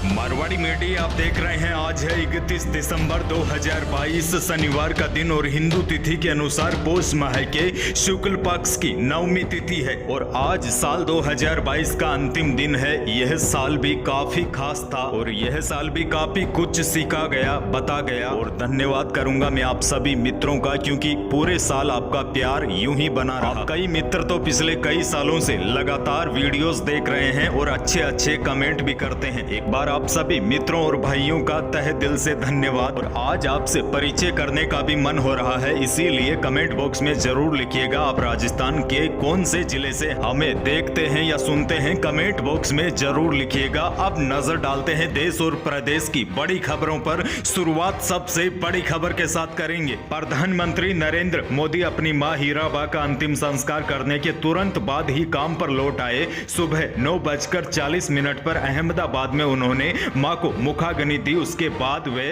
Marwari media आप देख रहे हैं। आज है 31 दिसंबर 2022 शनिवार का दिन और हिंदू तिथि के अनुसार पौष माह के शुक्ल पक्ष की नवमी तिथि है और आज साल 2022 का अंतिम दिन है। यह साल भी काफी खास था और यह साल भी काफी कुछ सीखा गया, बता गया और धन्यवाद करूंगा मैं आप सभी मित्रों का, क्योंकि पूरे साल आपका प्यार यूं ही बना रहा। कई मित्र तो पिछले कई सालों से लगातार वीडियोस देख रहे हैं और अच्छे अच्छे कमेंट भी करते हैं। एक बार आप सभी मित्रों और भाइयों का तहे दिल से धन्यवाद। और आज आपसे परिचय करने का भी मन हो रहा है, इसीलिए कमेंट बॉक्स में जरूर लिखिएगा आप राजस्थान के कौन से जिले से हमें देखते हैं या सुनते हैं। कमेंट बॉक्स में जरूर लिखिएगा। अब नजर डालते हैं देश और प्रदेश की बड़ी खबरों पर। शुरुआत सबसे बड़ी खबर के साथ करेंगे। प्रधानमंत्री नरेंद्र मोदी अपनी मां हीराबा का अंतिम संस्कार करने के तुरंत बाद ही काम पर लौट आए। सुबह 9:40 पर अहमदाबाद में उन्होंने मां को मुखाग्नि दी। उसके बाद वे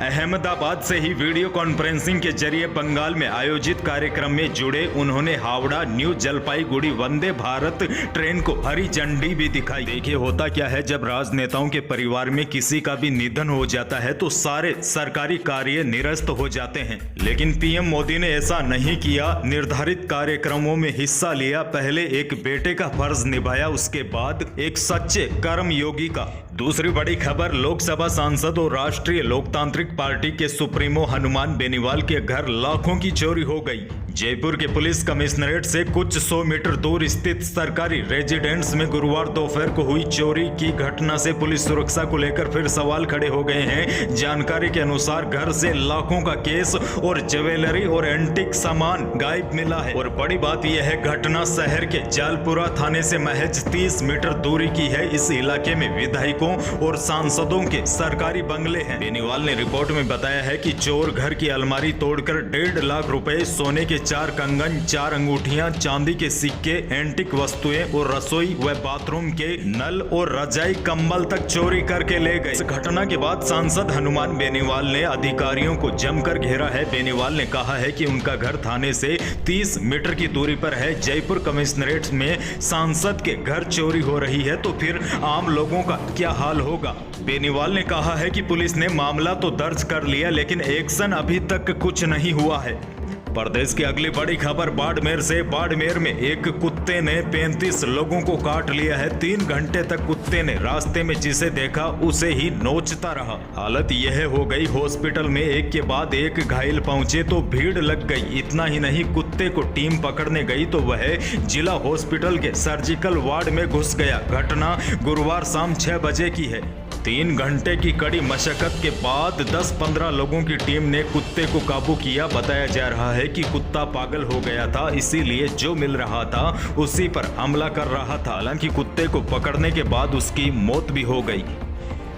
अहमदाबाद से ही वीडियो कॉन्फ्रेंसिंग के जरिए बंगाल में आयोजित कार्यक्रम में जुड़े। उन्होंने हावड़ा न्यू जलपाईगुड़ी वंदे भारत ट्रेन को हरी झंडी भी दिखाई। देखिए होता क्या है, जब राजनेताओं के परिवार में किसी का भी निधन हो जाता है तो सारे सरकारी कार्य निरस्त हो जाते हैं, लेकिन पीएम मोदी ने ऐसा नहीं किया। निर्धारित कार्यक्रमों में हिस्सा लिया, पहले एक बेटे का फर्ज निभाया, उसके बाद एक सच्चे कर्मयोगी का। दूसरी बड़ी खबर, लोकसभा सांसद और राष्ट्रीय लोकतांत्रिक पार्टी के सुप्रीमो हनुमान बेनीवाल के घर लाखों की चोरी हो गई। जयपुर के पुलिस कमिश्नरेट से कुछ 100 मीटर दूर स्थित सरकारी रेजिडेंस में गुरुवार दोपहर को हुई चोरी की घटना से पुलिस सुरक्षा को लेकर फिर सवाल खड़े हो गए हैं। जानकारी के अनुसार घर से लाखों का केस और ज्वेलरी और एंटीक सामान गायब मिला है। और बड़ी बात यह है, घटना शहर के जालपुरा थाने से महज 30 मीटर दूरी की है। इस इलाके में विधायकों और सांसदों के सरकारी बंगले हैं। बेनीवाल ने रिपोर्ट में बताया है कि चोर घर की अलमारी तोड़कर 1.5 लाख रुपए, सोने के 4 कंगन, 4 अंगूठियां, चांदी के सिक्के, एंटीक वस्तुएं और रसोई व बाथरूम के नल और रजाई कंबल तक चोरी करके ले गए। इस घटना के बाद सांसद हनुमान बेनीवाल ने अधिकारियों को जमकर घेरा है। बेनीवाल ने कहा है कि उनका घर थाने से 30 मीटर की दूरी पर है। जयपुर कमिश्नरेट में सांसद के घर चोरी हो रही है तो फिर आम लोगों का क्या हाल होगा। बेनीवाल ने कहा है कि पुलिस ने मामला तो दर्ज कर लिया, लेकिन एक्शन अभी तक कुछ नहीं हुआ है। प्रदेश की अगली बड़ी खबर बाड़मेर से। बाड़मेर में एक कुत्ते ने 35 लोगों को काट लिया है। 3 घंटे तक कुत्ते ने रास्ते में जिसे देखा उसे ही नोचता रहा। हालत यह हो गई, हॉस्पिटल में एक के बाद एक घायल पहुंचे तो भीड़ लग गई। इतना ही नहीं, कुत्ते को टीम पकड़ने गई तो वह जिला हॉस्पिटल के सर्जिकल वार्ड में घुस गया। घटना गुरुवार शाम 6 बजे की है। 3 घंटे की कड़ी मशक्कत के बाद 10-15 लोगों की टीम ने कुत्ते को काबू किया। बताया जा रहा है कि कुत्ता पागल हो गया था, इसीलिए जो मिल रहा था उसी पर हमला कर रहा था। हालांकि कुत्ते को पकड़ने के बाद उसकी मौत भी हो गई।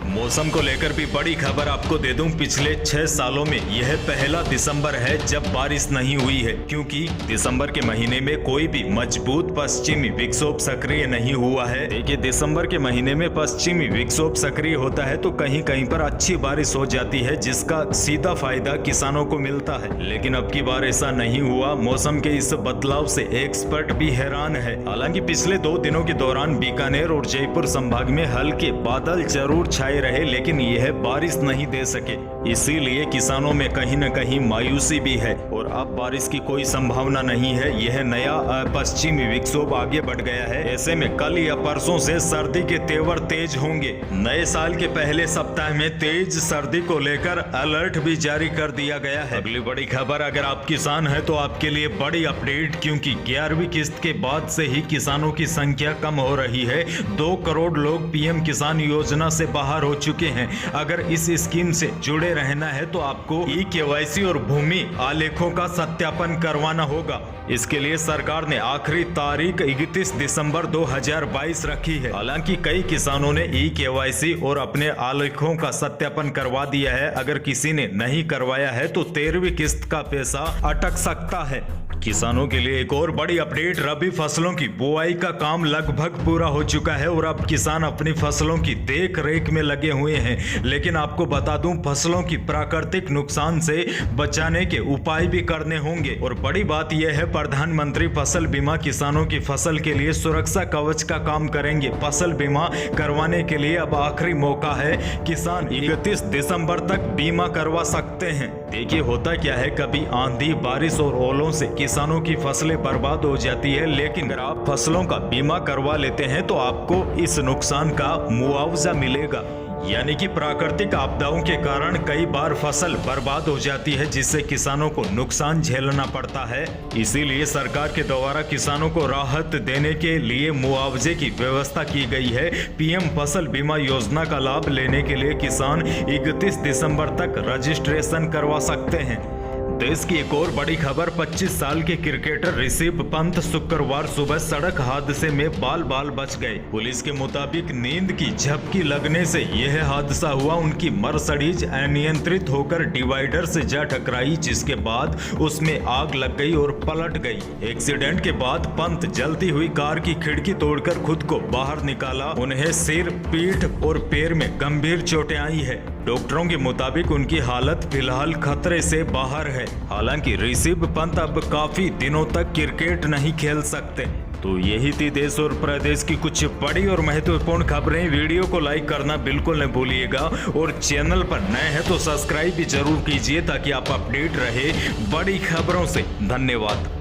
मौसम को लेकर भी बड़ी खबर आपको दे दूं, पिछले 6 सालों में यह पहला दिसंबर है जब बारिश नहीं हुई है, क्योंकि दिसंबर के महीने में कोई भी मजबूत पश्चिमी विक्षोभ सक्रिय नहीं हुआ है। देखिए दिसंबर के महीने में पश्चिमी विक्षोभ सक्रिय होता है तो कहीं कहीं पर अच्छी बारिश हो जाती है, जिसका सीधा फायदा किसानों को मिलता है, लेकिन अब की बार ऐसा नहीं हुआ। मौसम के इस बदलाव से एक्सपर्ट भी हैरान है। हालांकि पिछले 2 दिनों के दौरान बीकानेर और जयपुर संभाग में हल्के बादल जरूर छाए रहे, लेकिन यह बारिश नहीं दे सके, इसीलिए किसानों में कहीं न कहीं मायूसी भी है और अब बारिश की कोई संभावना नहीं है। यह नया पश्चिमी विक्षोभ आगे बढ़ गया है। ऐसे में कल या परसों से सर्दी के तेवर तेज होंगे। नए साल के पहले सप्ताह में तेज सर्दी को लेकर अलर्ट भी जारी कर दिया गया है। अगली बड़ी खबर, अगर आप किसान हैं तो आपके लिए बड़ी अपडेट, क्योंकि 11वीं किस्त के बाद से ही किसानों की संख्या कम हो रही है। 2 करोड़ लोग पीएम किसान योजना से बाहर हो चुके हैं। अगर इस स्कीम से जुड़े रहना है तो आपको ई-केवाईसी और भूमि आलेखों का सत्यापन करवाना होगा। इसके लिए सरकार ने आखिरी तारीख 31 दिसंबर 2022 रखी है। हालांकि कई किसानों ने ई-केवाईसी और अपने आलेखों का सत्यापन करवा दिया है। अगर किसी ने नहीं करवाया है तो 13वीं किस्त का पैसा अटक सकता है। किसानों के लिए एक और बड़ी अपडेट। रबी फसलों की बुआई का काम लगभग पूरा हो चुका है और अब किसान अपनी फसलों की देख रेख में लगे हुए हैं। लेकिन आपको बता दूं, फसलों की प्राकृतिक नुकसान से बचाने के उपाय भी करने होंगे। और बड़ी बात यह है, प्रधानमंत्री फसल बीमा किसानों की फसल के लिए सुरक्षा कवच का काम करेंगे। फसल बीमा करवाने के लिए अब आखिरी मौका है। किसान 31 दिसंबर तक बीमा करवा सकते हैं। देखिए होता क्या है, कभी आंधी, बारिश और ओलों से किसानों की फसलें बर्बाद हो जाती है, लेकिन अगर आप फसलों का बीमा करवा लेते हैं तो आपको इस नुकसान का मुआवजा मिलेगा। यानी कि प्राकृतिक आपदाओं के कारण कई बार फसल बर्बाद हो जाती है, जिससे किसानों को नुकसान झेलना पड़ता है। इसीलिए सरकार के द्वारा किसानों को राहत देने के लिए मुआवजे की व्यवस्था की गई है। पीएम फसल बीमा योजना का लाभ लेने के लिए किसान 31 दिसंबर तक रजिस्ट्रेशन करवा सकते हैं। देश की एक और बड़ी खबर, 25 साल के क्रिकेटर ऋषभ पंत शुक्रवार सुबह सड़क हादसे में बाल बाल बच गए। पुलिस के मुताबिक नींद की झपकी लगने से यह हादसा हुआ। उनकी मर्सिडीज अनियंत्रित होकर डिवाइडर से जा टकराई, जिसके बाद उसमें आग लग गई और पलट गई। एक्सीडेंट के बाद पंत जलती हुई कार की खिड़की तोड़कर खुद को बाहर निकाला। उन्हें सिर, पीठ और पैर में गंभीर चोटें आई है। डॉक्टरों के मुताबिक उनकी हालत फिलहाल खतरे से बाहर है। हालांकि ऋषभ पंत अब काफी दिनों तक क्रिकेट नहीं खेल सकते। तो यही थी देश और प्रदेश की कुछ बड़ी और महत्वपूर्ण खबरें। वीडियो को लाइक करना बिल्कुल न भूलिएगा और चैनल पर नए हैं तो सब्सक्राइब भी जरूर कीजिए, ताकि आप अपडेट रहे बड़ी खबरों से। धन्यवाद।